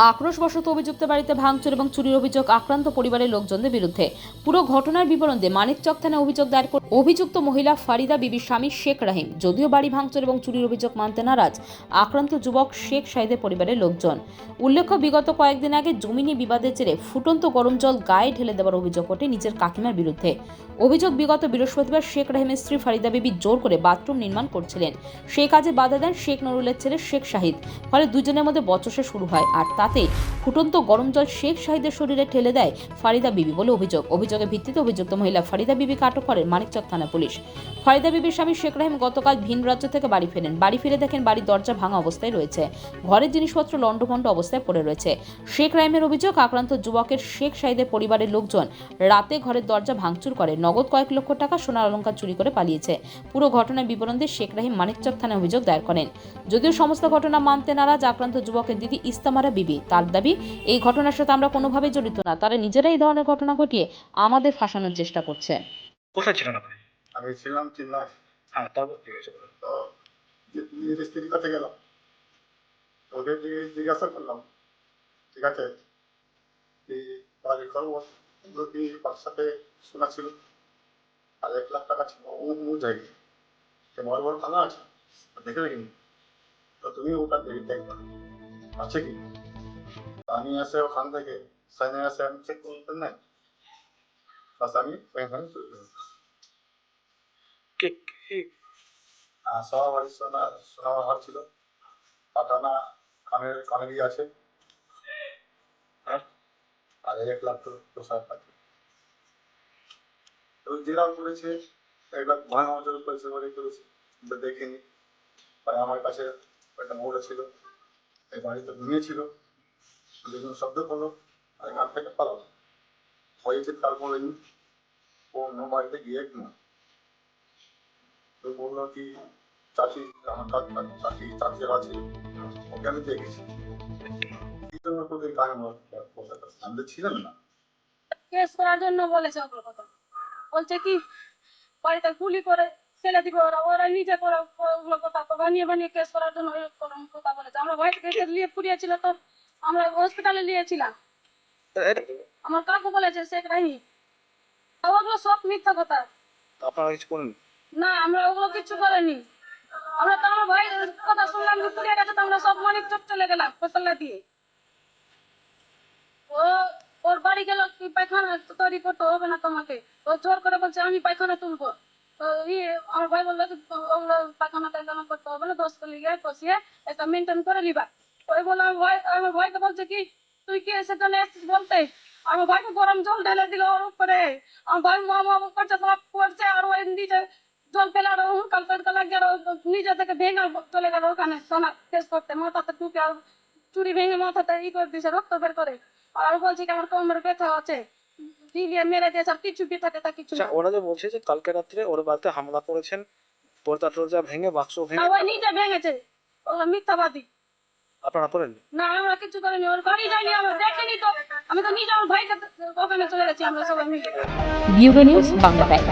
আক্রোশবশত অভিযুক্ত বাড়িতে ভাঙচুর এবং চুরির অভিযোগ আক্রান্ত পরিবারের লোকজনদের বিরুদ্ধে। পুরো ঘটনার বিবরণ দিয়ে মানিকচক থানায় অভিযোগ দায়ের করে অভিযুক্ত মহিলা ফারিদা বিবির স্বামী শেখ রাহিম। যদিও বাড়ি ভাঙচুর এবং চুরির অভিযোগ মানতে নারাজ আক্রান্ত যুবক শেখ শাহিদের পরিবারের লোকজন। উল্লেখ্য, বিগত কয়েকদিন আগে জমি নিয়ে বিবাদের জেরে ফুটন্ত গরম জল গায়ে ঢেলে দেওয়ার অভিযোগ ওঠে নিজের কাকিমার বিরুদ্ধে। অভিযোগ, বিগত বৃহস্পতিবার শেখ রাহিমের স্ত্রী ফারিদা বিবি জোর করে বাথরুম নির্মাণ করছিলেন। সেই কাজে বাধা দেন শেখ নুরুলের ছেলে শেখ শাহিদ। ফলে দুজনের মধ্যে বচসা শুরু হয়, আর তাতে ফুটন্ত গরম জল শেখ শাহিদের শরীরে ঠেলে দেয় ফারিদা বিবি বলে অভিযোগ। অভিযোগের ভিত্তিতে অভিযুক্ত মহিলা ফারিদা বিবিকে আটক করেন মানিকচক থানা পুলিশ। ফারিদা বিবির স্বামী শেখ রাহিম গতকাল ভিন রাজ্য থেকে বাড়ি ফেরেন। বাড়ি ফিরে দেখেন বাড়ির দরজা ভাঙা অবস্থায় রয়েছে, ঘরের জিনিসপত্র লণ্ডভণ্ড অবস্থায় পড়ে রয়েছে। শেখ রাহিমের অভিযোগ, আক্রান্ত যুবকের শেখ শাহিদের পরিবারের লোকজন রাতে ঘরের দরজা ভাঙচুর করে নগদ কয়েক লক্ষ টাকা সোনার অলংকার চুরি করে পালিয়েছে। পুরো ঘটনার বিবরণ দিয়ে শেখ রাহিম মানিকচক থানায় অভিযোগ দায়ের করেন। যদিও সমস্ত ঘটনা মানতে নারাজ আক্রান্ত যুবকের দিদি ইস্তামারা বিবি। তার দাবি, এই ঘটনার সাথে আমরা কোনোভাবেই জড়িত না, তারা নিজেরাই এই ধরনের ঘটনা ঘটিয়ে আমাদের ফাঁসানোর চেষ্টা করছে। কোথায় ছিলেন আপনি? আমি ছিলাম চিল্লায়। হ্যাঁ, তারপর কি হয়েছে? তো নিজের স্ত্রীর কাছে গেলাম, ওদের জিজ্ঞাসা করলাম, ঠিক আছে এই বাড়ির খবর কি বাচ্চাতে শোনা ছিল, আর 1 লাখ টাকা ছিল ও জায়গায় বড় বড় থানা আছে, দেখে দেখিনি, তো তুমি ওটা দেখবা আছে কি। আমি এসে ওখান থেকে সাইনে এসে আমি চেক করতে নাই, বাস আমি ওইখানে চলে গেলাম। সব বাড়ি সোনা ঘর ছিল, পাঠানা কানেরই আছে, আর 1 লাখ টাকা পাচ্ছে। তো যেরকম করেছে 1 লাখ ভাঙা অঞ্চল করেছে বলে করেছে, দেখিনি। আমার কাছে একটা মোড় ছিল, এই বাড়িতে ঘুমিয়েছিল, বিভিন্ন শব্দ করলো, আর এখান থেকে পালালো। হয়েছে তারপরে ও অন্য বাড়িতে গিয়ে কিনা তো বললো কি চাষি, আমার চাষি আছে, ওকে আমি দেখেছি। আমি ছিলাম না, কেস করার জন্য বলেছে। ওগুলো কথা বলছে কি বাড়িতে গুলি করে ছেলে দিবে, ওরা ওরা নিজে করে ওগুলো কথা বানিয়ে বানিয়ে কেস করার জন্য কথা বলেছে। আমরা ভয় থেকে নিয়ে পুড়িয়েছিল, তো আমরা হসপিটালে নিয়েছিলাম। আমার কাকু বলেছে শেখ রাহি, ওগুলো সব মিথ্যা কথা। আপনারা কিছু করেন? না, আমরা ওগুলো কিছু করিনি। আমরা তো আমার ভাই কথা শুনলাম পুড়িয়ে গেছে, তো আমরা সব মানিক চোখ চলে গেলাম ফসলা দিয়ে। ও ওর বাড়ি গেল কি পায়খানা তৈরি করতে হবে না তোমাকে, ও জোর করে বলছে আমি পায়খানা তুলবো। তো আমার ভাই বললো ওগুলো পায়খানা টায়খানা করতে হবে না, 10 লিগে বসিয়ে একটা মেনটেন করে নিবা। ওই বলে আমার ভাইকে বলছে কি তুই কি সেখানে এসেছিস বলতে, আমার ভাইকে গরম জল ঢেলে দিল ওর উপরে। আমার ভাই মা করছে সব করছে, আর ওই নিজে জল পেলে আর হুকাল তড়কা লাগিয়ে নিজে থেকে ভেঙে চলে গেল ওখানে সোনা টেস্ট করতে, মাথাতে টুকে আর চুরি ভেঙে মাথাতে করে দিয়েছে, রক্ত বের করে। আর বলছি কি আমার কোমরে ব্যথা আছে, দিলিয়ে মেরে দিয়েছে, আর কিছু ব্যথা টেথা কিছু না। ওরা যে বলছে যে কালকে রাত্রে ওর বাড়িতে হামলা করেছেন, পর্দা টর্জা ভেঙে বাক্স না, ভেঙে, ওই নিজে ভেঙেছে, ও মিথ্যাবাদী। আপনারা করেন? না, আমরা কিছু করিনি, ওর বাড়ি যাইনি, আমরা দেখিনি তো। আমি তো নিজে আমার ভাইকে ওখানে চলে গেছি আমরা সবাই মিলে। Bureau news Bangla time.